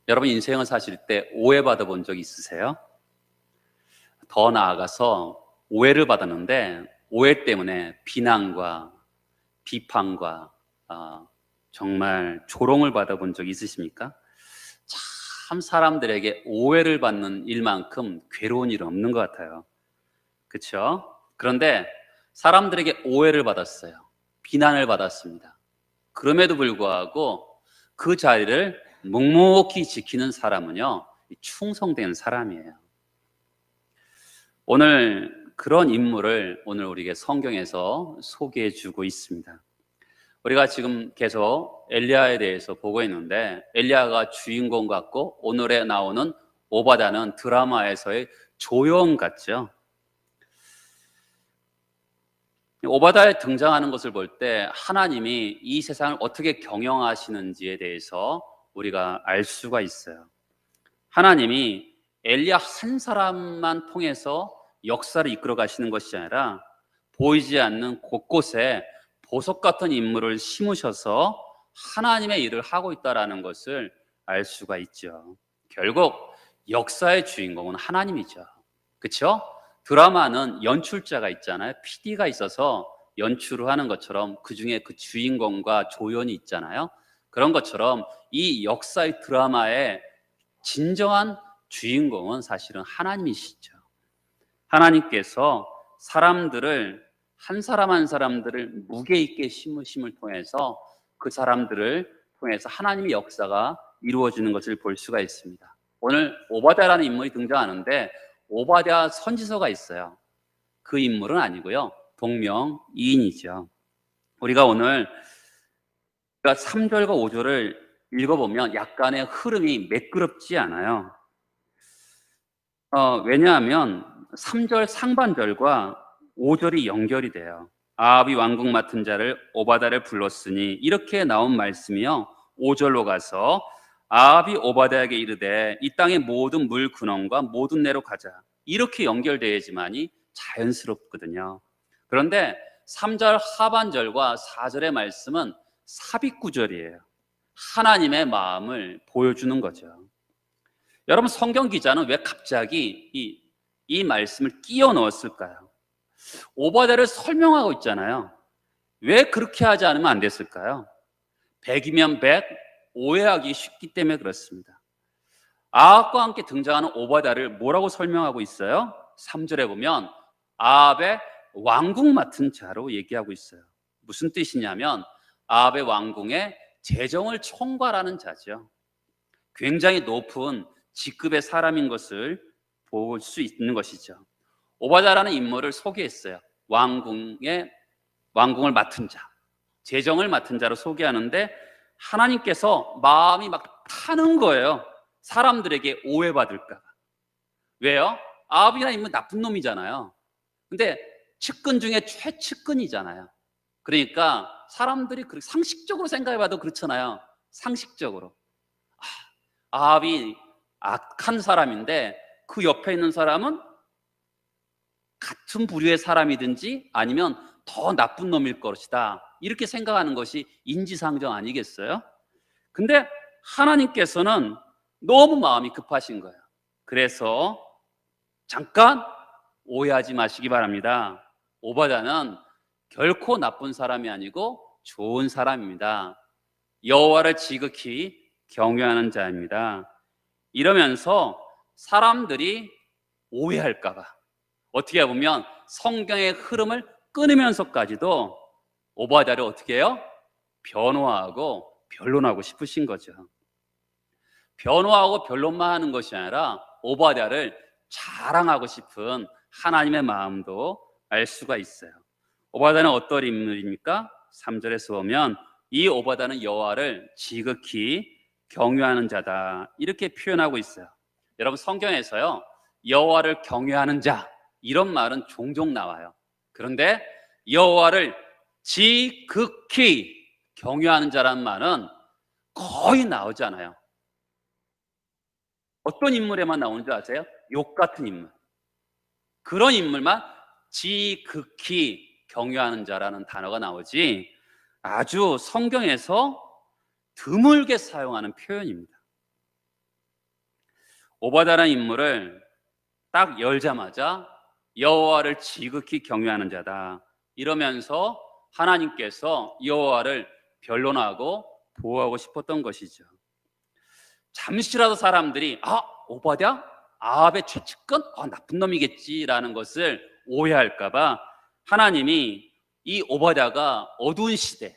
여러분 인생을 사실 때 오해받아 본 적 있으세요? 더 나아가서 오해를 받았는데 오해 때문에 비난과 비판과 정말 조롱을 받아본 적 있으십니까? 참 사람들에게 오해를 받는 일만큼 괴로운 일은 없는 것 같아요. 그렇죠? 그런데 사람들에게 오해를 받았어요. 비난을 받았습니다. 그럼에도 불구하고 그 자리를 묵묵히 지키는 사람은요, 충성되는 사람이에요. 오늘 그런 인물을 오늘 우리에게 성경에서 소개해 주고 있습니다. 우리가 지금 계속 엘리야에 대해서 보고 있는데 엘리야가 주인공 같고 오늘에 나오는 오바다는 드라마에서의 조연 같죠. 오바다에 등장하는 것을 볼 때 하나님이 이 세상을 어떻게 경영하시는지에 대해서 우리가 알 수가 있어요. 하나님이 엘리야 한 사람만 통해서 역사를 이끌어 가시는 것이 아니라 보이지 않는 곳곳에 보석 같은 인물을 심으셔서 하나님의 일을 하고 있다는 것을 알 수가 있죠. 결국 역사의 주인공은 하나님이죠. 그렇죠? 드라마는 연출자가 있잖아요. PD가 있어서 연출을 하는 것처럼 그중에 그 주인공과 조연이 있잖아요. 그런 것처럼 이 역사의 드라마의 진정한 주인공은 사실은 하나님이시죠. 하나님께서 사람들을 한 사람 한 사람들을 무게 있게 심으심을 통해서 그 사람들을 통해서 하나님의 역사가 이루어지는 것을 볼 수가 있습니다. 오늘 오바댜라는 인물이 등장하는데 오바댜 선지서가 있어요. 그 인물은 아니고요. 동명이인이죠. 우리가 오늘 3절과 5절을 읽어보면 약간의 흐름이 매끄럽지 않아요. 왜냐하면 3절 상반절과 5절이 연결이 돼요. 아합이 왕궁 맡은 자를 오바댜를 불렀으니 이렇게 나온 말씀이요. 5절로 가서 아합이 오바댜에게 이르되 이 땅의 모든 물 근원과 모든 내로 가자. 이렇게 연결되어야지만이 자연스럽거든요. 그런데 3절 하반절과 4절의 말씀은 삽입구절이에요. 하나님의 마음을 보여주는 거죠. 여러분 성경 기자는 왜 갑자기 이 말씀을 끼워 넣었을까요? 오바댜를 설명하고 있잖아요. 왜 그렇게 하지 않으면 안 됐을까요? 100이면 100, 오해하기 쉽기 때문에 그렇습니다. 아합과 함께 등장하는 오바댜를 뭐라고 설명하고 있어요? 3절에 보면 아합의 왕궁 맡은 자로 얘기하고 있어요. 무슨 뜻이냐면 아합의 왕궁의 재정을 총괄하는 자죠. 굉장히 높은 직급의 사람인 것을 볼 수 있는 것이죠. 오바댜라는 인물을 소개했어요. 왕궁을 맡은 자, 재정을 맡은 자로 소개하는데 하나님께서 마음이 막 타는 거예요. 사람들에게 오해받을까 봐. 왜요? 아합이라는 인물은 나쁜 놈이잖아요. 근데 측근 중에 최측근이잖아요. 그러니까 사람들이 상식적으로 생각해봐도 그렇잖아요. 상식적으로 아합이 악한 사람인데 그 옆에 있는 사람은 같은 부류의 사람이든지 아니면 더 나쁜 놈일 것이다. 이렇게 생각하는 것이 인지상정 아니겠어요? 근데 하나님께서는 너무 마음이 급하신 거예요. 그래서 잠깐 오해하지 마시기 바랍니다. 오바댜는 결코 나쁜 사람이 아니고 좋은 사람입니다. 여호와를 지극히 경외하는 자입니다. 이러면서 사람들이 오해할까 봐 어떻게 보면 성경의 흐름을 끊으면서까지도 오바댜를 어떻게 해요? 변호하고 변론하고 싶으신 거죠. 변호하고 변론만 하는 것이 아니라 오바댜를 자랑하고 싶은 하나님의 마음도 알 수가 있어요. 오바댜는 어떤 인물입니까? 3절에서 보면 이 오바댜는 여호와를 지극히 경외하는 자다 이렇게 표현하고 있어요. 여러분 성경에서요 여호와를 경외하는 자 이런 말은 종종 나와요. 그런데 여호와를 지극히 경외하는 자라는 말은 거의 나오지 않아요. 어떤 인물에만 나오는 줄 아세요? 욥 같은 인물. 그런 인물만 지극히 경외하는 자라는 단어가 나오지 아주 성경에서 드물게 사용하는 표현입니다. 오바다라는 인물을 딱 열자마자 여호와를 지극히 경외하는 자다 이러면서 하나님께서 여호와를 변론하고 보호하고 싶었던 것이죠. 잠시라도 사람들이 오바댜? 아합의 최측근? 나쁜 놈이겠지라는 것을 오해할까 봐 하나님이 이 오바댜가 어두운 시대,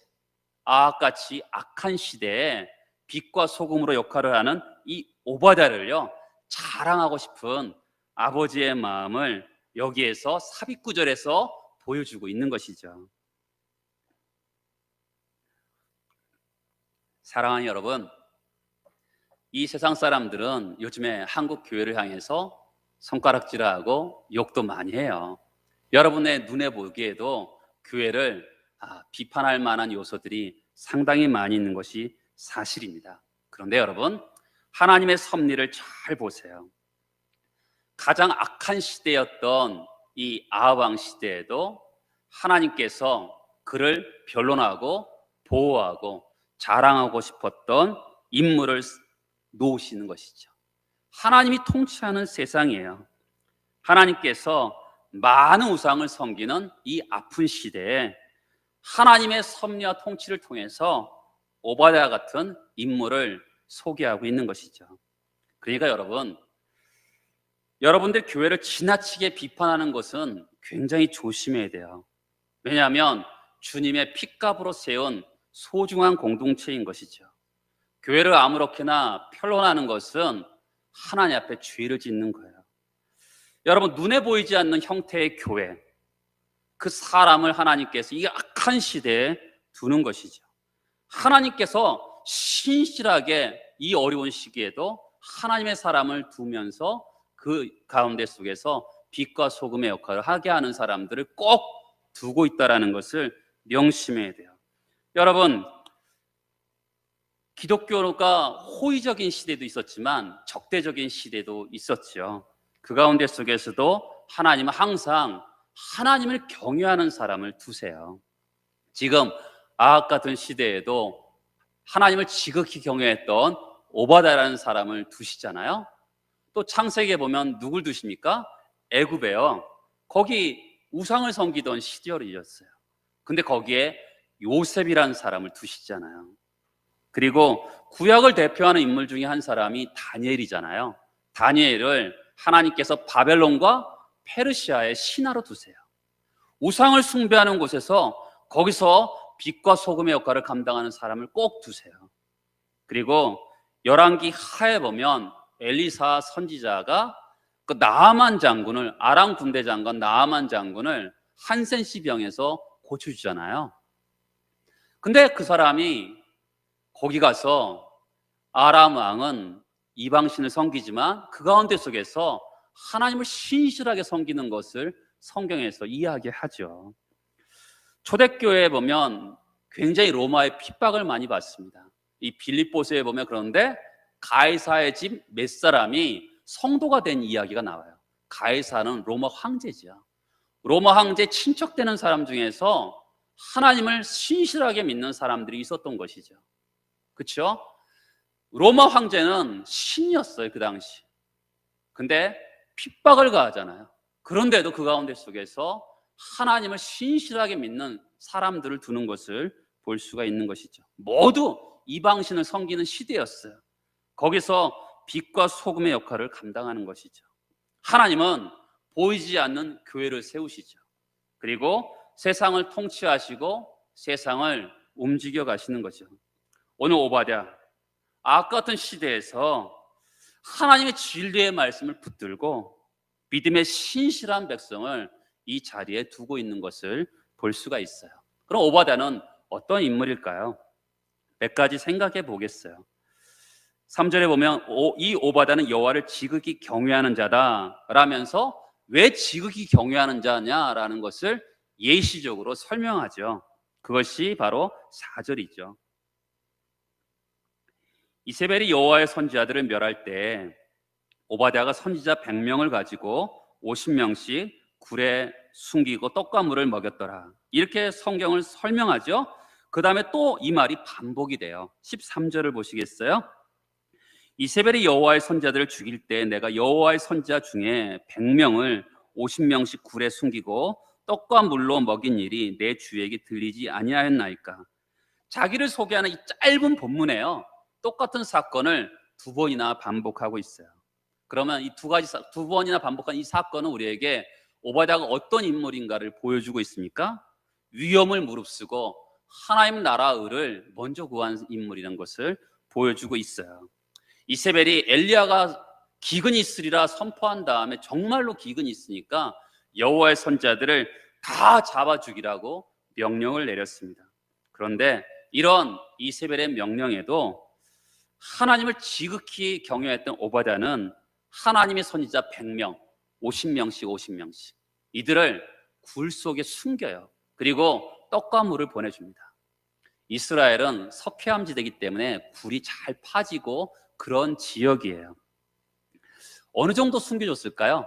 아합같이 악한 시대에 빛과 소금으로 역할을 하는 이 오바댜를요 자랑하고 싶은 아버지의 마음을 여기에서 삽입구절에서 보여주고 있는 것이죠. 사랑하는 여러분, 이 세상 사람들은 요즘에 한국 교회를 향해서 손가락질하고 욕도 많이 해요. 여러분의 눈에 보기에도 교회를 비판할 만한 요소들이 상당히 많이 있는 것이 사실입니다. 그런데 여러분, 하나님의 섭리를 잘 보세요. 가장 악한 시대였던 이 아합 왕 시대에도 하나님께서 그를 변론하고 보호하고 자랑하고 싶었던 인물을 놓으시는 것이죠. 하나님이 통치하는 세상이에요. 하나님께서 많은 우상을 섬기는 이 아픈 시대에 하나님의 섭리와 통치를 통해서 오바댜 같은 인물을 소개하고 있는 것이죠. 그러니까 여러분들 교회를 지나치게 비판하는 것은 굉장히 조심해야 돼요. 왜냐하면 주님의 핏값으로 세운 소중한 공동체인 것이죠. 교회를 아무렇게나 변론하는 것은 하나님 앞에 죄를 짓는 거예요. 여러분, 눈에 보이지 않는 형태의 교회, 그 사람을 하나님께서 이 악한 시대에 두는 것이죠. 하나님께서 신실하게 이 어려운 시기에도 하나님의 사람을 두면서 그 가운데 속에서 빛과 소금의 역할을 하게 하는 사람들을 꼭 두고 있다는 것을 명심해야 돼요. 여러분, 기독교가 호의적인 시대도 있었지만 적대적인 시대도 있었죠. 그 가운데 속에서도 하나님은 항상 하나님을 경외하는 사람을 두세요. 지금 아합 같은 시대에도 하나님을 지극히 경외했던 오바댜라는 사람을 두시잖아요. 또 창세기에 보면 누굴 두십니까? 애굽에요. 거기 우상을 섬기던 시절이었어요. 근데 거기에 요셉이라는 사람을 두시잖아요. 그리고 구약을 대표하는 인물 중에 한 사람이 다니엘이잖아요. 다니엘을 하나님께서 바벨론과 페르시아의 신하로 두세요. 우상을 숭배하는 곳에서 거기서 빛과 소금의 역할을 감당하는 사람을 꼭 두세요. 그리고 열왕기 하에 보면 엘리사 선지자가 그 나아만 장군을, 아람 군대 장관 나아만 장군을 한센시 병에서 고쳐주잖아요. 근데 그 사람이 거기 가서 아람 왕은 이방신을 섬기지만 그 가운데 속에서 하나님을 신실하게 섬기는 것을 성경에서 이야기하죠. 초대교회에 보면 굉장히 로마의 핍박을 많이 받습니다. 이 빌립보서에 보면 그런데 가이사의 집 몇 사람이 성도가 된 이야기가 나와요. 가이사는 로마 황제죠. 로마 황제 친척되는 사람 중에서 하나님을 신실하게 믿는 사람들이 있었던 것이죠. 그렇죠? 로마 황제는 신이었어요, 그 당시. 근데 핍박을 가하잖아요. 그런데도 그 가운데 속에서 하나님을 신실하게 믿는 사람들을 두는 것을 볼 수가 있는 것이죠. 모두 이방신을 섬기는 시대였어요. 거기서 빛과 소금의 역할을 감당하는 것이죠. 하나님은 보이지 않는 교회를 세우시죠. 그리고 세상을 통치하시고 세상을 움직여 가시는 거죠. 오늘 오바댜, 아합 같은 시대에서 하나님의 진리의 말씀을 붙들고 믿음의 신실한 백성을 이 자리에 두고 있는 것을 볼 수가 있어요. 그럼 오바댜는 어떤 인물일까요? 몇 가지 생각해 보겠어요. 3절에 보면 이 오바댜는 여호와를 지극히 경외하는 자다 라면서 왜 지극히 경외하는 자냐라는 것을 예시적으로 설명하죠. 그것이 바로 4절이죠. 이세벨이 여호와의 선지자들을 멸할 때 오바댜가 선지자 100명을 가지고 50명씩 굴에 숨기고 떡과 물을 먹였더라. 이렇게 성경을 설명하죠. 그 다음에 또 이 말이 반복이 돼요. 13절을 보시겠어요? 이세벨이 여호와의 선자들을 죽일 때 내가 여호와의 선자 중에 100명을 50명씩 굴에 숨기고 떡과 물로 먹인 일이 내 주에게 들리지 아니하였나이까. 자기를 소개하는 이 짧은 본문에요, 똑같은 사건을 두 번이나 반복하고 있어요. 그러면 이 두 번이나 반복한 이 사건은 우리에게 오바댜가 어떤 인물인가를 보여주고 있습니까? 위험을 무릅쓰고 하나님 나라 의를 먼저 구한 인물이라는 것을 보여주고 있어요. 이세벨이 엘리야가 기근이 있으리라 선포한 다음에 정말로 기근이 있으니까 여호와의 선자들을 다 잡아 죽이라고 명령을 내렸습니다. 그런데 이런 이세벨의 명령에도 하나님을 지극히 경외했던 오바댜는 하나님의 선지자 100명, 50명씩 이들을 굴 속에 숨겨요. 그리고 떡과 물을 보내줍니다. 이스라엘은 석회암지대이기 때문에 굴이 잘 파지고 그런 지역이에요. 어느 정도 숨겨줬을까요?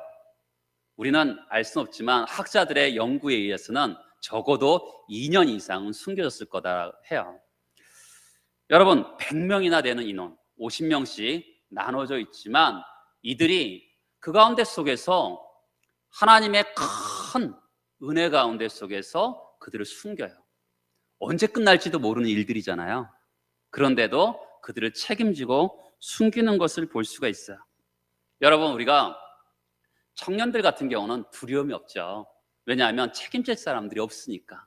우리는 알 수는 없지만 학자들의 연구에 의해서는 적어도 2년 이상은 숨겨졌을 거다 해요. 여러분, 100명이나 되는 인원, 50명씩 나눠져 있지만 이들이 그 가운데 속에서 하나님의 큰 은혜 가운데 속에서 그들을 숨겨요. 언제 끝날지도 모르는 일들이잖아요. 그런데도 그들을 책임지고 숨기는 것을 볼 수가 있어요. 여러분, 우리가 청년들 같은 경우는 두려움이 없죠. 왜냐하면 책임질 사람들이 없으니까.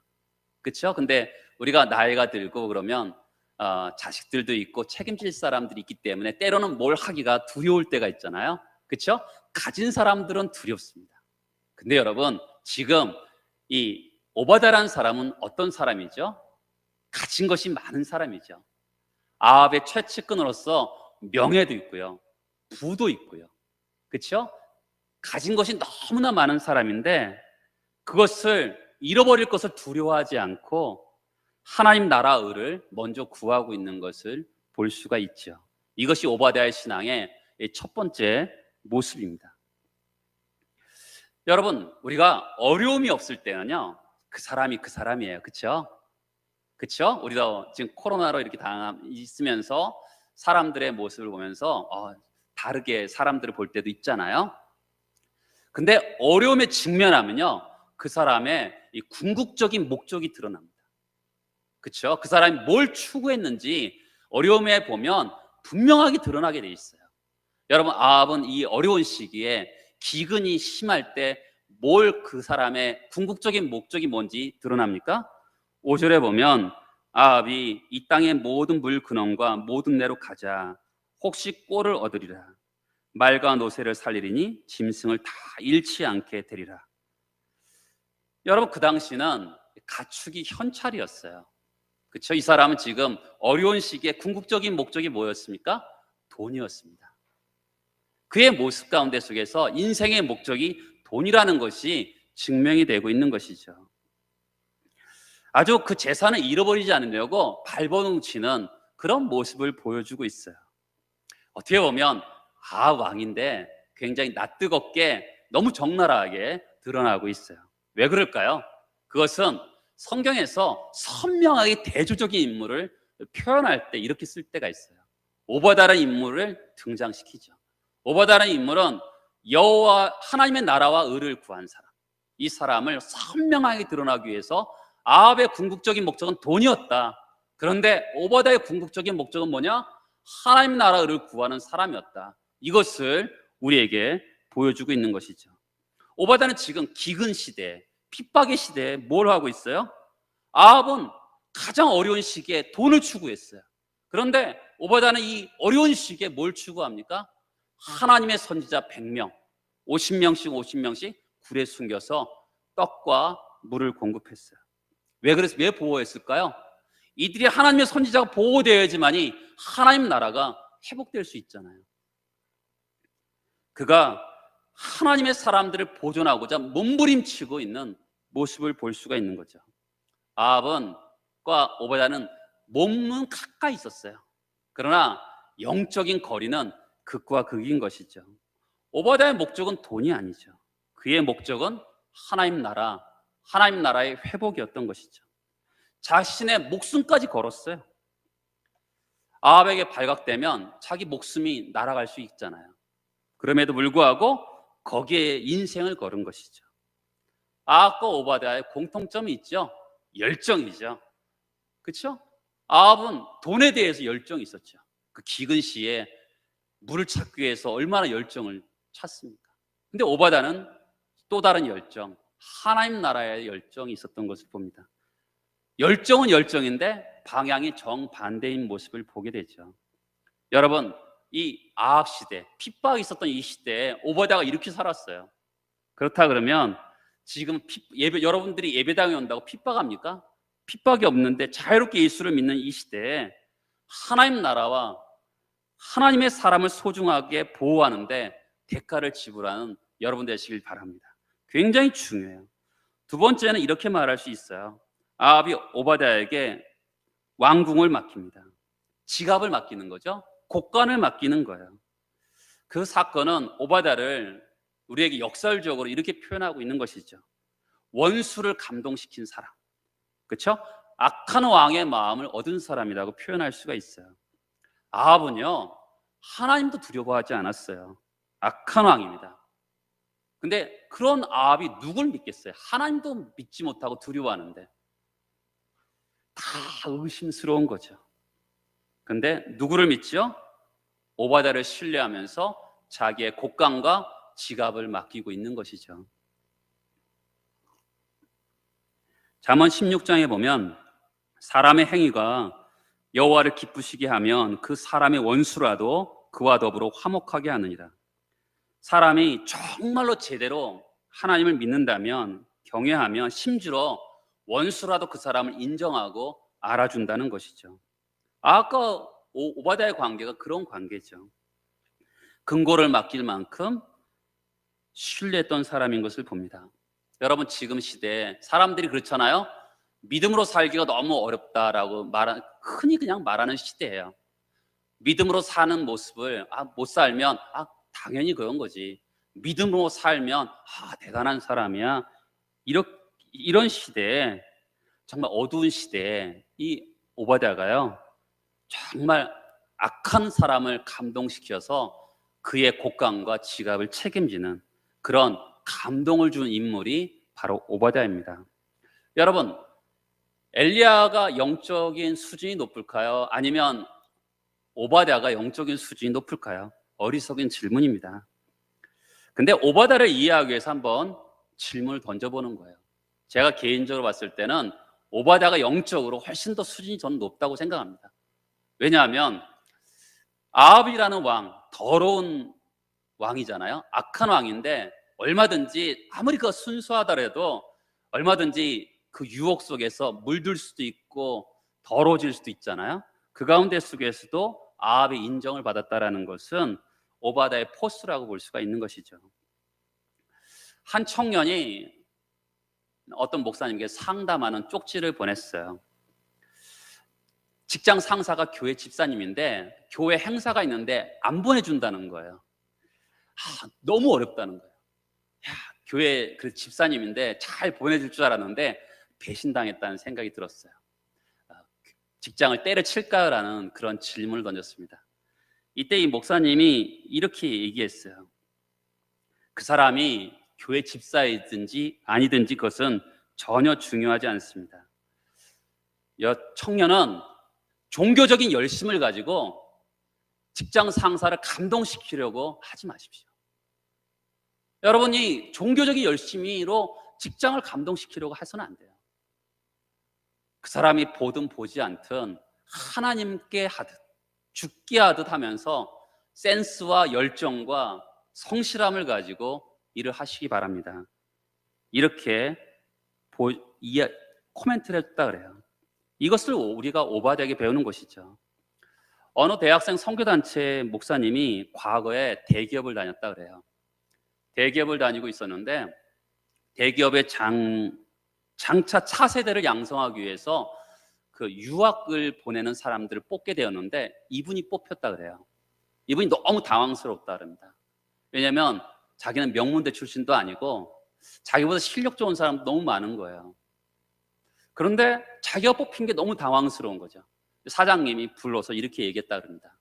그렇죠? 근데 우리가 나이가 들고 그러면 자식들도 있고 책임질 사람들이 있기 때문에 때로는 뭘 하기가 두려울 때가 있잖아요. 그렇죠? 가진 사람들은 두렵습니다. 근데 여러분, 지금 이 오바댜라는 사람은 어떤 사람이죠? 가진 것이 많은 사람이죠. 아합의 최측근으로서 명예도 있고요, 부도 있고요. 그렇죠? 가진 것이 너무나 많은 사람인데 그것을 잃어버릴 것을 두려워하지 않고 하나님 나라 의를 먼저 구하고 있는 것을 볼 수가 있죠. 이것이 오바댜의 신앙의 첫 번째 모습입니다. 여러분, 우리가 어려움이 없을 때는요, 그 사람이 그 사람이에요. 그렇죠? 그렇죠? 우리도 지금 코로나로 이렇게 있으면서 사람들의 모습을 보면서 다르게 사람들을 볼 때도 있잖아요. 근데 어려움에 직면하면요, 그 사람의 이 궁극적인 목적이 드러납니다. 그렇죠? 그 사람이 뭘 추구했는지 어려움에 보면 분명하게 드러나게 돼 있어요. 여러분, 아합은 이 어려운 시기에 기근이 심할 때 뭘 그 사람의 궁극적인 목적이 뭔지 드러납니까? 5절에 보면 아합이 이 땅의 모든 물 근원과 모든 내로 가자. 혹시 꼴을 얻으리라. 말과 노새를 살리리니 짐승을 다 잃지 않게 되리라. 여러분, 그 당시는 가축이 현찰이었어요. 그렇죠? 이 사람은 지금 어려운 시기에 궁극적인 목적이 뭐였습니까? 돈이었습니다. 그의 모습 가운데 속에서 인생의 목적이 돈이라는 것이 증명이 되고 있는 것이죠. 아주 그 재산을 잃어버리지 않으려고 발버둥치는 그런 모습을 보여주고 있어요. 어떻게 보면 왕인데 굉장히 낯뜨겁게 너무 적나라하게 드러나고 있어요. 왜 그럴까요? 그것은 성경에서 선명하게 대조적인 인물을 표현할 때 이렇게 쓸 때가 있어요. 오바댜라는 인물을 등장시키죠. 오바댜라는 인물은 여호와 하나님의 나라와 의를 구한 사람, 이 사람을 선명하게 드러나기 위해서 아합의 궁극적인 목적은 돈이었다. 그런데 오바댜의 궁극적인 목적은 뭐냐? 하나님 나라 의를 구하는 사람이었다. 이것을 우리에게 보여주고 있는 것이죠. 오바댜는 지금 기근 시대, 핍박의 시대에 뭘 하고 있어요? 아합은 가장 어려운 시기에 돈을 추구했어요. 그런데 오바댜는 이 어려운 시기에 뭘 추구합니까? 하나님의 선지자 100명, 50명씩 굴에 숨겨서 떡과 물을 공급했어요. 왜 보호했을까요? 이들이 하나님의 선지자가 보호되어야지만이 하나님 나라가 회복될 수 있잖아요. 그가 하나님의 사람들을 보존하고자 몸부림치고 있는 모습을 볼 수가 있는 거죠. 아합과 오바댜는 몸은 가까이 있었어요. 그러나 영적인 거리는 극과 극인 것이죠. 오바댜의 목적은 돈이 아니죠. 그의 목적은 하나님 나라의 회복이었던 것이죠. 자신의 목숨까지 걸었어요. 아합에게 발각되면 자기 목숨이 날아갈 수 있잖아요. 그럼에도 불구하고 거기에 인생을 걸은 것이죠. 아합과 오바댜의 공통점이 있죠. 열정이죠. 그렇죠? 아합은 돈에 대해서 열정이 있었죠. 그 기근 시에 물을 찾기 위해서 얼마나 열정을 찾습니까? 근데 오바댜는 또 다른 열정, 하나님 나라의 열정이 있었던 것을 봅니다. 열정은 열정인데 방향이 정반대인 모습을 보게 되죠. 여러분, 이 아합 시대, 핍박이 있었던 이 시대에 오바댜가 이렇게 살았어요. 그렇다 그러면 지금 여러분들이 예배당에 온다고 핍박합니까? 핍박이 없는데 자유롭게 예수를 믿는 이 시대에 하나님 나라와 하나님의 사람을 소중하게 보호하는데 대가를 지불하는 여러분 되시길 바랍니다. 굉장히 중요해요. 두 번째는 이렇게 말할 수 있어요. 아합이 오바댜에게 왕궁을 맡깁니다. 지갑을 맡기는 거죠. 곡간을 맡기는 거예요. 그 사건은 오바댜를 우리에게 역설적으로 이렇게 표현하고 있는 것이죠. 원수를 감동시킨 사람, 그렇죠? 악한 왕의 마음을 얻은 사람이라고 표현할 수가 있어요. 아합은요, 하나님도 두려워하지 않았어요. 악한 왕입니다. 근데 그런 아합이 누굴 믿겠어요? 하나님도 믿지 못하고 두려워하는데 다 의심스러운 거죠. 근데 누구를 믿지요? 오바댜를 신뢰하면서 자기의 곡간과 지갑을 맡기고 있는 것이죠. 잠언 16장에 보면 사람의 행위가 여호와를 기쁘시게 하면 그 사람의 원수라도 그와 더불어 화목하게 하느니라. 사람이 정말로 제대로 하나님을 믿는다면, 경외하면 심지어 원수라도 그 사람을 인정하고 알아준다는 것이죠. 아까 오바댜의 관계가 그런 관계죠. 근거를 맡길 만큼 신뢰했던 사람인 것을 봅니다. 여러분, 지금 시대에 사람들이 그렇잖아요. 믿음으로 살기가 너무 어렵다라고 흔히 그냥 말하는 시대예요. 믿음으로 사는 모습을 못 살면 당연히 그런 거지. 믿음으로 살면 대단한 사람이야. 이런 시대에, 정말 어두운 시대에 이 오바댜가요, 정말 악한 사람을 감동시켜서 그의 곡간과 지갑을 책임지는 그런 감동을 준 인물이 바로 오바댜입니다. 여러분, 엘리야가 영적인 수준이 높을까요? 아니면 오바댜가 영적인 수준이 높을까요? 어리석은 질문입니다. 근데 오바댜를 이해하기 위해서 한번 질문을 던져보는 거예요. 제가 개인적으로 봤을 때는 오바댜가 영적으로 훨씬 더 수준이 저는 높다고 생각합니다. 왜냐하면 아합이라는 왕, 더러운 왕이잖아요. 악한 왕인데 얼마든지, 아무리 그 순수하더라도 얼마든지 그 유혹 속에서 물들 수도 있고 더러워질 수도 있잖아요. 그 가운데 속에서도 아합의 인정을 받았다라는 것은 오바댜의 포스라고 볼 수가 있는 것이죠. 한 청년이 어떤 목사님께 상담하는 쪽지를 보냈어요. 직장 상사가 교회 집사님인데 교회 행사가 있는데 안 보내준다는 거예요. 너무 어렵다는 거예요. 교회 그 집사님인데 잘 보내줄 줄 알았는데 배신당했다는 생각이 들었어요. 직장을 때려칠까라는 그런 질문을 던졌습니다. 이때 이 목사님이 이렇게 얘기했어요. 그 사람이 교회 집사이든지 아니든지 그것은 전혀 중요하지 않습니다. 청년은 종교적인 열심을 가지고 직장 상사를 감동시키려고 하지 마십시오. 여러분이 종교적인 열심으로 직장을 감동시키려고 해서는 안 돼요. 그 사람이 보든 보지 않든 하나님께 하듯 죽게 하듯 하면서 센스와 열정과 성실함을 가지고 일을 하시기 바랍니다. 이렇게 코멘트를 했다 그래요. 이것을 우리가 오바댜에게 배우는 것이죠. 어느 대학생 선교단체 목사님이 과거에 대기업을 다녔다 그래요. 대기업을 다니고 있었는데 대기업의 장차 차세대를 양성하기 위해서 그 유학을 보내는 사람들을 뽑게 되었는데 이분이 뽑혔다 그래요. 이분이 너무 당황스럽다 그럽니다. 왜냐하면 자기는 명문대 출신도 아니고 자기보다 실력 좋은 사람 너무 많은 거예요. 그런데 자기가 뽑힌 게 너무 당황스러운 거죠. 사장님이 불러서 이렇게 얘기했다 그럽니다.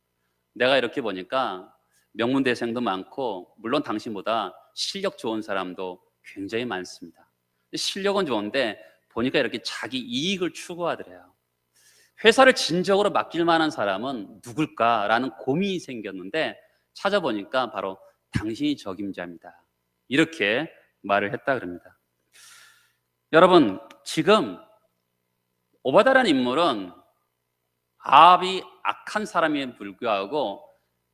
내가 이렇게 보니까 명문대생도 많고 물론 당신보다 실력 좋은 사람도 굉장히 많습니다. 실력은 좋은데 보니까 이렇게 자기 이익을 추구하더래요. 회사를 진정으로 맡길 만한 사람은 누굴까라는 고민이 생겼는데 찾아보니까 바로 당신이 적임자입니다. 이렇게 말을 했다 그럽니다. 여러분, 지금 오바다라는 인물은 아합이 악한 사람임에 불구하고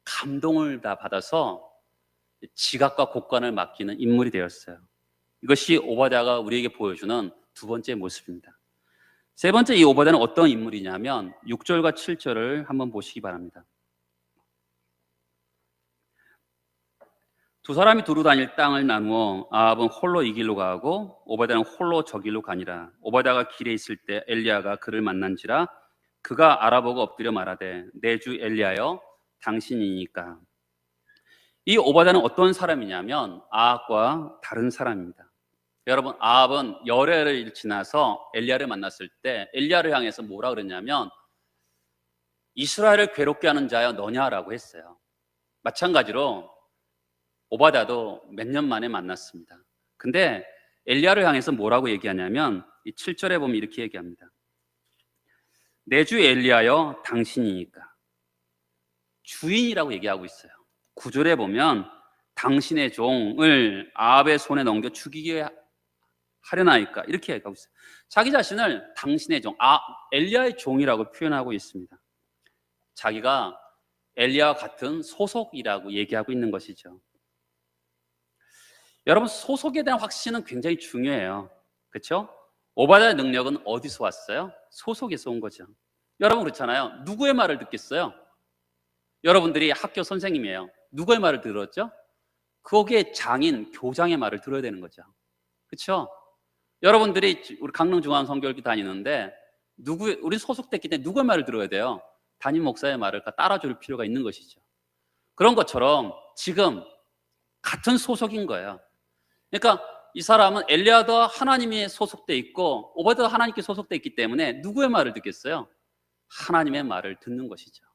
감동을 다 받아서 지각과 곡간을 맡기는 인물이 되었어요. 이것이 오바다가 우리에게 보여주는 두 번째 모습입니다. 세 번째, 이 오바다는 어떤 인물이냐면 6절과 7절을 한번 보시기 바랍니다. 두 사람이 두루 다닐 땅을 나누어 아합은 홀로 이 길로 가고 오바다는 홀로 저 길로 가니라. 오바다가 길에 있을 때 엘리야가 그를 만난지라. 그가 알아보고 엎드려 말하되 내 주 엘리야여 당신이니까. 이 오바다는 어떤 사람이냐면 아합과 다른 사람입니다. 여러분, 아합은 열흘을 지나서 엘리야를 만났을 때 엘리야를 향해서 뭐라 그랬냐면 이스라엘을 괴롭게 하는 자여 너냐라고 했어요. 마찬가지로 오바다도 몇 년 만에 만났습니다. 근데 엘리야를 향해서 뭐라고 얘기하냐면 이 7절에 보면 이렇게 얘기합니다. 내 주 엘리야여 당신이니까. 주인이라고 얘기하고 있어요. 9절에 보면 당신의 종을 아합의 손에 넘겨 죽이게 하려나이까 이렇게 얘기하고 있어요. 자기 자신을 당신의 종, 엘리야의 종이라고 표현하고 있습니다. 자기가 엘리야와 같은 소속이라고 얘기하고 있는 것이죠. 여러분, 소속에 대한 확신은 굉장히 중요해요. 그렇죠? 오바다의 능력은 어디서 왔어요? 소속에서 온 거죠. 여러분 그렇잖아요. 누구의 말을 듣겠어요? 여러분들이 학교 선생님이에요. 누구의 말을 들었죠? 거기에 장인, 교장의 말을 들어야 되는 거죠. 그렇죠? 여러분들이 우리 강릉중앙성교육교 다니는데 우리 소속됐기 때문에 누구의 말을 들어야 돼요? 담임 목사의 말을 따라줄 필요가 있는 것이죠. 그런 것처럼 지금 같은 소속인 거예요. 그러니까 이 사람은 엘리야도 하나님이 소속돼 있고 오바다도 하나님께 소속돼 있기 때문에 누구의 말을 듣겠어요? 하나님의 말을 듣는 것이죠.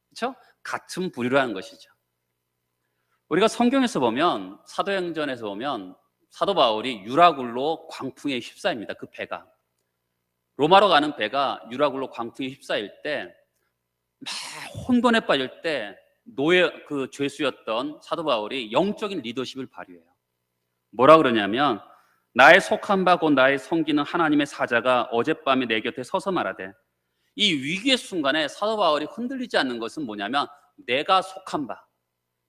그렇죠? 같은 부류라는 것이죠. 우리가 성경에서 보면 사도행전에서 보면 사도 바울이 유라굴로 광풍에 휩싸입니다. 그 배가 로마로 가는 배가 유라굴로 광풍에 휩싸일 때 막 혼돈에 빠질 때 그 죄수였던 사도 바울이 영적인 리더십을 발휘해요. 뭐라 그러냐면 나의 속한 바 곧 나의 섬기는 하나님의 사자가 어젯밤에 내 곁에 서서 말하되 이 위기의 순간에 사도 바울이 흔들리지 않는 것은 뭐냐면 내가 속한 바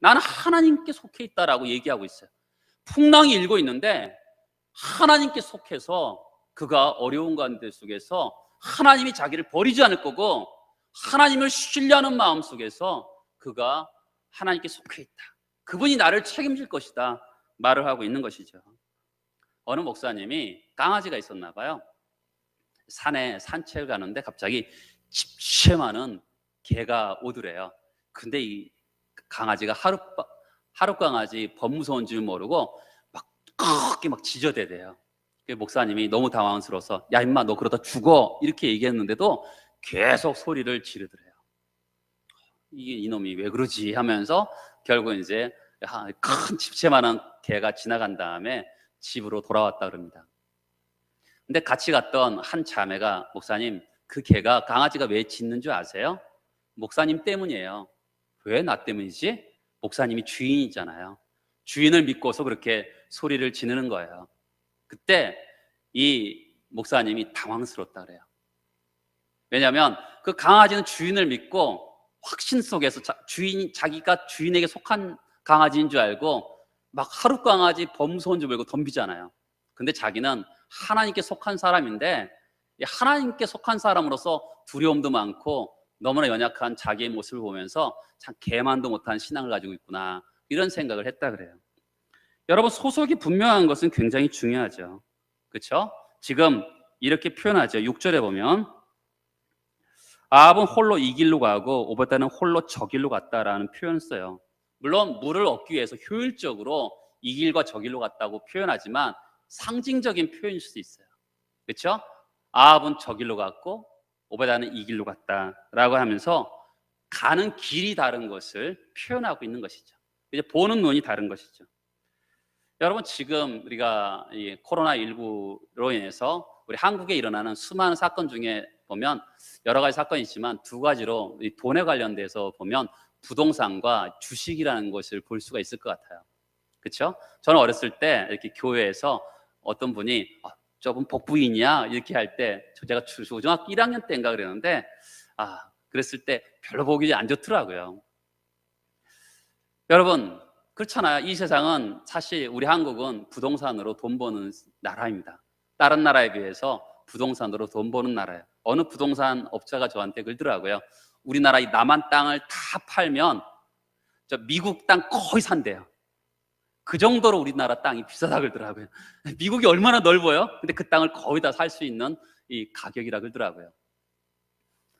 나는 하나님께 속해 있다라고 얘기하고 있어요. 풍랑이 일고 있는데 하나님께 속해서 그가 어려운 가운데 속에서 하나님이 자기를 버리지 않을 거고 하나님을 신뢰하는 마음 속에서 그가 하나님께 속해 있다. 그분이 나를 책임질 것이다 말을 하고 있는 것이죠. 어느 목사님이 강아지가 있었나 봐요. 산에 산책을 가는데 갑자기 집채 개가 오더래요. 근데 이 강아지가 하룻 강아지 범무서운 줄 모르고 막 크게 막 짖어대대요. 목사님이 너무 당황스러워서 야 임마 너 그러다 죽어 이렇게 얘기했는데도 계속 소리를 지르더래요. 이놈이 왜 그러지 하면서 결국 이제 큰 집채만한 개가 지나간 다음에 집으로 돌아왔다 그럽니다. 근데 같이 갔던 한 자매가 목사님 그 개가 강아지가 왜 짖는 줄 아세요? 목사님 때문이에요. 왜 나 때문이지? 목사님이 주인이잖아요. 주인을 믿고서 그렇게 소리를 지르는 거예요. 그때 이 목사님이 당황스럽다 그래요. 왜냐하면 그 강아지는 주인을 믿고 확신 속에서 자기가 주인에게 속한 강아지인 줄 알고 막 하룻 강아지 범무서운 줄 모르고 덤비잖아요. 근데 자기는 하나님께 속한 사람인데 하나님께 속한 사람으로서 두려움도 많고 너무나 연약한 자기의 모습을 보면서 참 개만도 못한 신앙을 가지고 있구나 이런 생각을 했다 그래요. 여러분 소속이 분명한 것은 굉장히 중요하죠. 그렇죠? 지금 이렇게 표현하죠. 6절에 보면 아합은 홀로 이 길로 가고 오바다는 홀로 저 길로 갔다라는 표현을 써요. 물론 물을 얻기 위해서 효율적으로 이 길과 저 길로 갔다고 표현하지만 상징적인 표현일 수 있어요. 그렇죠? 아합은 저 길로 갔고 오바다는 이 길로 갔다라고 하면서 가는 길이 다른 것을 표현하고 있는 것이죠. 이제 보는 눈이 다른 것이죠. 여러분, 지금 우리가 이 코로나19로 인해서 우리 한국에 일어나는 수많은 사건 중에 보면 여러 가지 사건이 있지만 두 가지로 이 돈에 관련돼서 보면 부동산과 주식이라는 것을 볼 수가 있을 것 같아요. 그렇죠? 저는 어렸을 때 이렇게 교회에서 어떤 분이 저분 복부인이야 이렇게 할 때 제가 초등학교 1학년 때인가 그랬는데 그랬을 때 별로 보기 안 좋더라고요. 여러분, 그렇잖아요. 이 세상은 사실 우리 한국은 부동산으로 돈 버는 나라입니다. 다른 나라에 비해서 부동산으로 돈 버는 나라예요. 어느 부동산 업자가 저한테 그러더라고요. 우리나라 이 남한 땅을 다 팔면 저 미국 땅 거의 산대요. 그 정도로 우리나라 땅이 비싸다 그러더라고요. 미국이 얼마나 넓어요? 근데 그 땅을 거의 다 살 수 있는 이 가격이라 그러더라고요.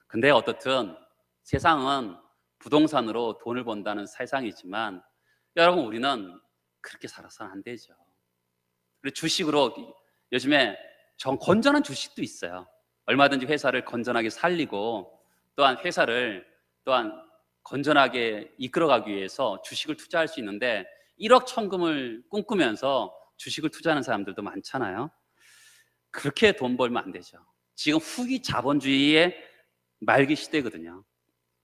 근데 어떻든 세상은 부동산으로 돈을 번다는 세상이지만 여러분, 우리는 그렇게 살아서는 안 되죠. 그리고 주식으로 요즘에 건전한 주식도 있어요. 얼마든지 회사를 건전하게 살리고 또한 회사를 또한 건전하게 이끌어가기 위해서 주식을 투자할 수 있는데 1억 천금을 꿈꾸면서 주식을 투자하는 사람들도 많잖아요. 그렇게 돈 벌면 안 되죠. 지금 후기 자본주의의 말기 시대거든요.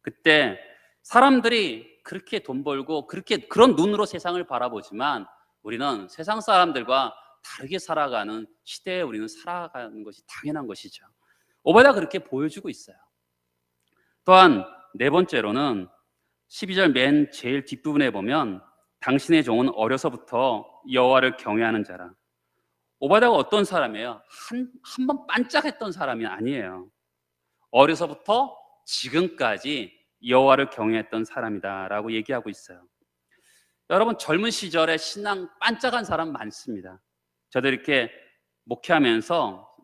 그때 사람들이 그렇게 돈 벌고 그런 눈으로 세상을 바라보지만 우리는 세상 사람들과 다르게 살아가는 시대에 우리는 살아가는 것이 당연한 것이죠. 오바다 그렇게 보여주고 있어요. 또한 네 번째로는 12절 맨 제일 뒷부분에 보면 당신의 종은 어려서부터 여호와를 경외하는 자라. 오바다가 어떤 사람이에요? 한 번 반짝했던 사람이 아니에요. 어려서부터 지금까지 여호와를 경외했던 사람이다라고 얘기하고 있어요. 여러분, 젊은 시절에 신앙 반짝한 사람 많습니다. 저도 이렇게 목회하면서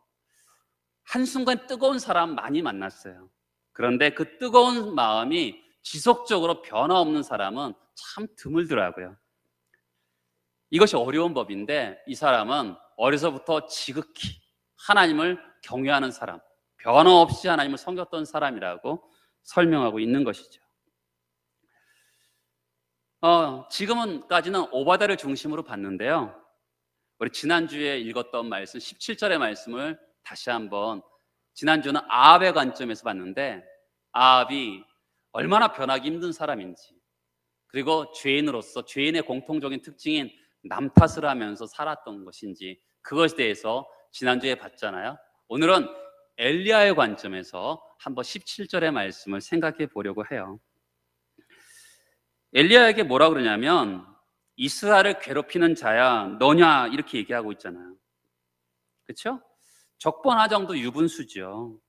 한순간 뜨거운 사람 많이 만났어요. 그런데 그 뜨거운 마음이 지속적으로 변화 없는 사람은 참 드물더라고요. 이것이 어려운 법인데 이 사람은 어려서부터 지극히 하나님을 경외하는 사람, 변화 없이 하나님을 섬겼던 사람이라고 설명하고 있는 것이죠. 지금까지는 오바다를 중심으로 봤는데요. 우리 지난주에 읽었던 말씀 17절의 말씀을 다시 한번, 지난주는 아합의 관점에서 봤는데 아합이 얼마나 변하기 힘든 사람인지, 그리고 죄인으로서 죄인의 공통적인 특징인 남 탓을 하면서 살았던 것인지 그것에 대해서 지난주에 봤잖아요. 오늘은 엘리야의 관점에서 한번 17절의 말씀을 생각해 보려고 해요. 엘리야에게 뭐라 그러냐면 이스라엘을 괴롭히는 자야 너냐 이렇게 얘기하고 있잖아요. 그렇죠? 적반하장도 유분수죠.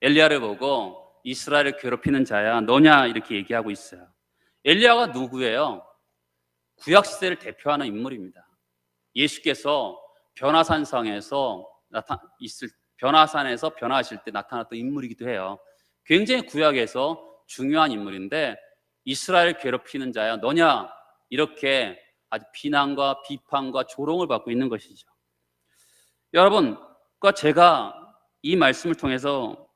엘리야를 보고 이스라엘을 괴롭히는 자야 너냐 이렇게 얘기하고 있어요. 엘리야가 누구예요? 구약시대를 대표하는 인물입니다. 예수께서 변화산상에서 변화산에서 변화하실 때 나타났던 인물이기도 해요. 굉장히 구약에서 중요한 인물인데 이스라엘 괴롭히는 자야 너냐 이렇게 아주 비난과 비판과 조롱을 받고 있는 것이죠. 여러분과 제가 이 말씀을 통해서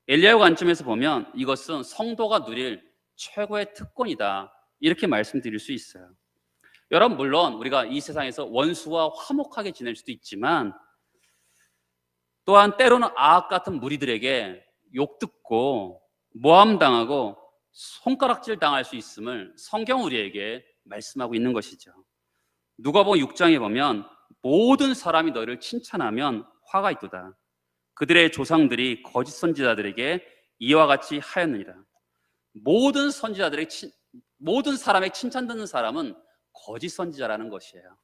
엘리야의 관점에서 보면 이것은 성도가 누릴 최고의 특권이다 이렇게 말씀드릴 수 있어요. 여러분, 물론 우리가 이 세상에서 원수와 화목하게 지낼 수도 있지만 또한 때로는 아합 같은 무리들에게 욕듣고 모함당하고 손가락질 당할 수 있음을 성경 우리에게 말씀하고 있는 것이죠. 누가복음 6장에 보면 모든 사람이 너를 칭찬하면 화가 있도다. 그들의 조상들이 거짓 선지자들에게 이와 같이 하였느니라. 모든 사람의 칭찬 듣는 사람은 거짓 선지자라는 것이에요.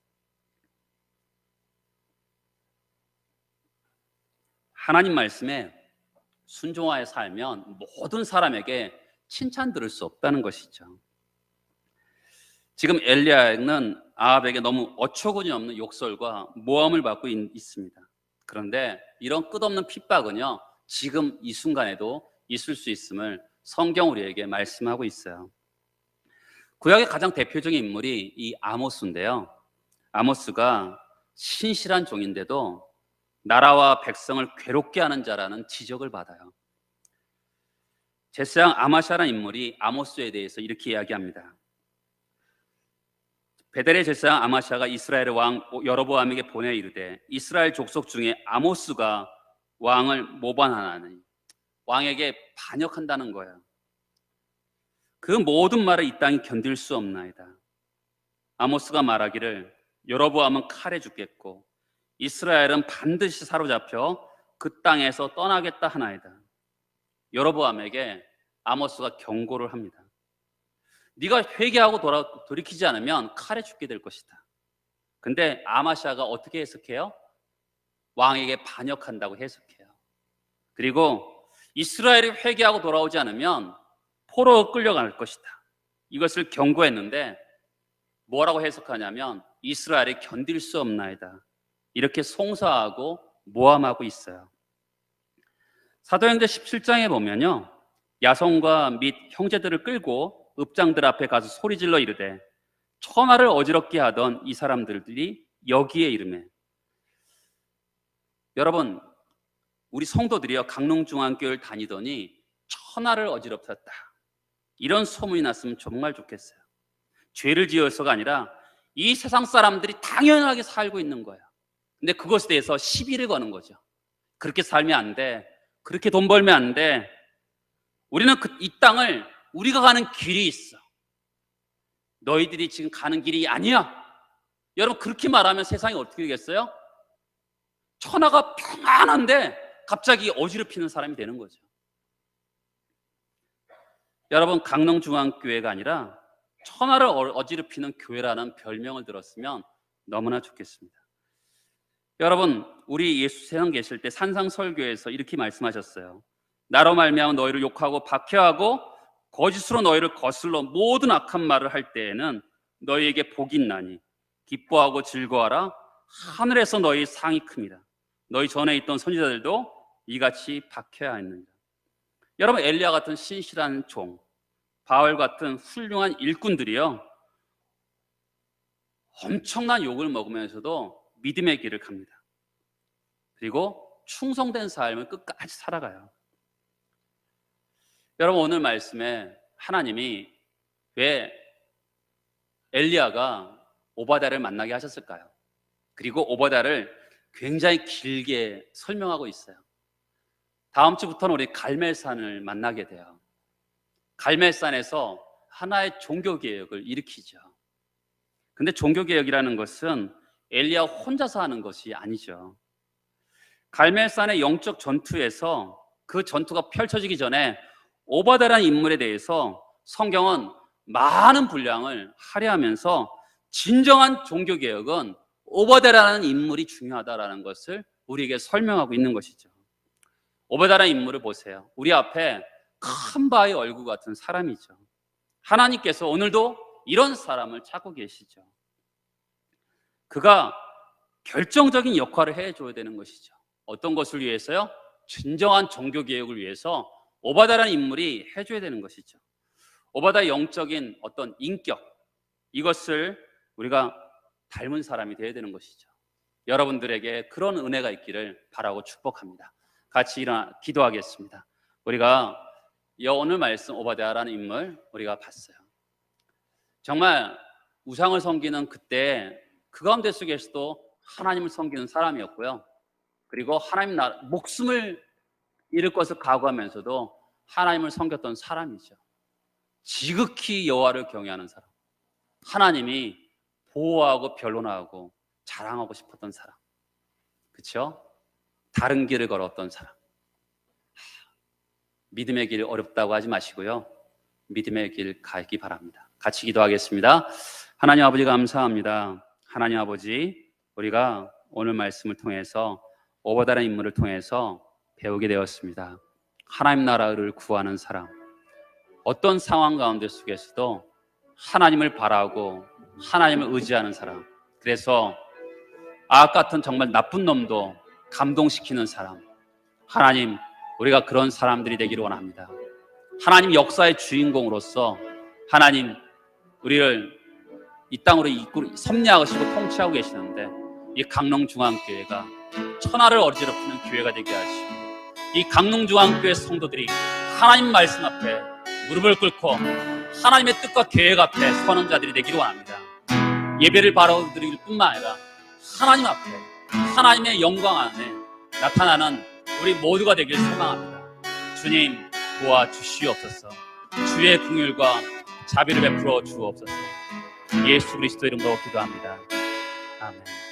하나님 말씀에 순종하여 살면 모든 사람에게 칭찬 들을 수 없다는 것이죠. 지금 엘리야는 아합에게 너무 어처구니 없는 욕설과 모함을 받고 있습니다. 그런데 이런 끝없는 핍박은요, 지금 이 순간에도 있을 수 있음을 성경 우리에게 말씀하고 있어요. 구약의 가장 대표적인 인물이 이 아모스인데요. 아모스가 신실한 종인데도 나라와 백성을 괴롭게 하는 자라는 지적을 받아요. 제사장 아마샤라는 인물이 아모스에 대해서 이렇게 이야기합니다. 베델의 제사장 아마샤가 이스라엘의 왕 여로보암에게 보내 이르되 이스라엘 족속 중에 아모스가 왕을 모반하나니, 왕에게 반역한다는 거예요. 그 모든 말을 이 땅이 견딜 수 없나이다. 아모스가 말하기를 여로보암은 칼에 죽겠고 이스라엘은 반드시 사로잡혀 그 땅에서 떠나겠다 하나이다. 여로보암에게 아모스가 경고를 합니다. 네가 회개하고 돌이키지 않으면 칼에 죽게 될 것이다. 근데 아마샤가 어떻게 해석해요? 왕에게 반역한다고 해석해요. 그리고 이스라엘이 회개하고 돌아오지 않으면 포로로 끌려갈 것이다. 이것을 경고했는데 뭐라고 해석하냐면 이스라엘이 견딜 수 없나이다. 이렇게 송사하고 모함하고 있어요. 사도행전 17장에 보면요, 야손과 및 형제들을 끌고 읍장들 앞에 가서 소리질러 이르되 천하를 어지럽게 하던 이 사람들이 여기에 이르매. 여러분, 우리 성도들이요 강릉중앙교회를 다니더니 천하를 어지럽혔다, 이런 소문이 났으면 정말 좋겠어요. 죄를 지어서가 아니라 이 세상 사람들이 당연하게 살고 있는 거예요. 근데 그것에 대해서 시비를 거는 거죠. 그렇게 살면 안 돼, 그렇게 돈 벌면 안 돼, 우리는 이 땅을, 우리가 가는 길이 있어, 너희들이 지금 가는 길이 아니야. 여러분, 그렇게 말하면 세상이 어떻게 되겠어요? 천하가 평안한데 갑자기 어지럽히는 사람이 되는 거죠. 여러분, 강릉중앙교회가 아니라 천하를 어지럽히는 교회라는 별명을 들었으면 너무나 좋겠습니다. 여러분, 우리 예수 세상 계실 때 산상설교에서 이렇게 말씀하셨어요. 나로 말미암아 너희를 욕하고 박해하고 거짓으로 너희를 거슬러 모든 악한 말을 할 때에는 너희에게 복이 있나니 기뻐하고 즐거워하라. 하늘에서 너희 상이 큽니다. 너희 전에 있던 선지자들도 이같이 박해하였느니라. 여러분, 엘리야 같은 신실한 종, 바울 같은 훌륭한 일꾼들이요 엄청난 욕을 먹으면서도 믿음의 길을 갑니다. 그리고 충성된 삶을 끝까지 살아가요. 여러분, 오늘 말씀에 하나님이 왜 엘리야가 오바댜를 만나게 하셨을까요? 그리고 오바댜를 굉장히 길게 설명하고 있어요. 다음 주부터는 우리 갈멜산을 만나게 돼요. 갈멜산에서 하나의 종교개혁을 일으키죠. 근데 종교개혁이라는 것은 엘리야 혼자서 하는 것이 아니죠. 갈멜산의 영적 전투에서 그 전투가 펼쳐지기 전에 오바댜라는 인물에 대해서 성경은 많은 분량을 할애하면서 진정한 종교개혁은 오바댜라는 인물이 중요하다라는 것을 우리에게 설명하고 있는 것이죠. 오바댜라는 인물을 보세요. 우리 앞에 큰 바위 얼굴 같은 사람이죠. 하나님께서 오늘도 이런 사람을 찾고 계시죠. 그가 결정적인 역할을 해줘야 되는 것이죠. 어떤 것을 위해서요? 진정한 종교개혁을 위해서 오바댜라는 인물이 해줘야 되는 것이죠. 오바댜의 영적인 어떤 인격, 이것을 우리가 닮은 사람이 되어야 되는 것이죠. 여러분들에게 그런 은혜가 있기를 바라고 축복합니다. 같이 일어나 기도하겠습니다. 우리가 오늘 말씀 오바댜라는 인물 우리가 봤어요. 정말 우상을 섬기는 그때 그 가운데 속에서도 하나님을 섬기는 사람이었고요. 그리고 하나님 나라 목숨을 잃을 것을 각오하면서도 하나님을 섬겼던 사람이죠. 지극히 여호와를 경외하는 사람, 하나님이 보호하고 변론하고 자랑하고 싶었던 사람, 그렇죠? 다른 길을 걸었던 사람. 믿음의 길 어렵다고 하지 마시고요, 믿음의 길 가기 바랍니다. 같이 기도하겠습니다. 하나님 아버지 감사합니다. 하나님 아버지, 우리가 오늘 말씀을 통해서 오바댜라는 인물을 통해서 배우게 되었습니다. 하나님 나라를 구하는 사람, 어떤 상황 가운데 속에서도 하나님을 바라고 하나님을 의지하는 사람, 그래서 악악 같은 정말 나쁜 놈도 감동시키는 사람, 하나님, 우리가 그런 사람들이 되기를 원합니다. 하나님 역사의 주인공으로서 하나님 우리를 이 땅으로 섭리하시고 통치하고 계시는데, 이 강릉중앙교회가 천하를 어지럽히는 교회가 되게 하시고, 이 강릉중앙교회 성도들이 하나님 말씀 앞에 무릎을 꿇고 하나님의 뜻과 계획 앞에 서는 자들이 되기를 원합니다. 예배를 바로 드릴 뿐만 아니라 하나님 앞에 하나님의 영광 안에 나타나는 우리 모두가 되길 소망합니다. 주님 도와주시옵소서. 주의 긍휼과 자비를 베풀어 주옵소서. 예수 그리스도 이름으로 기도합니다. 아멘.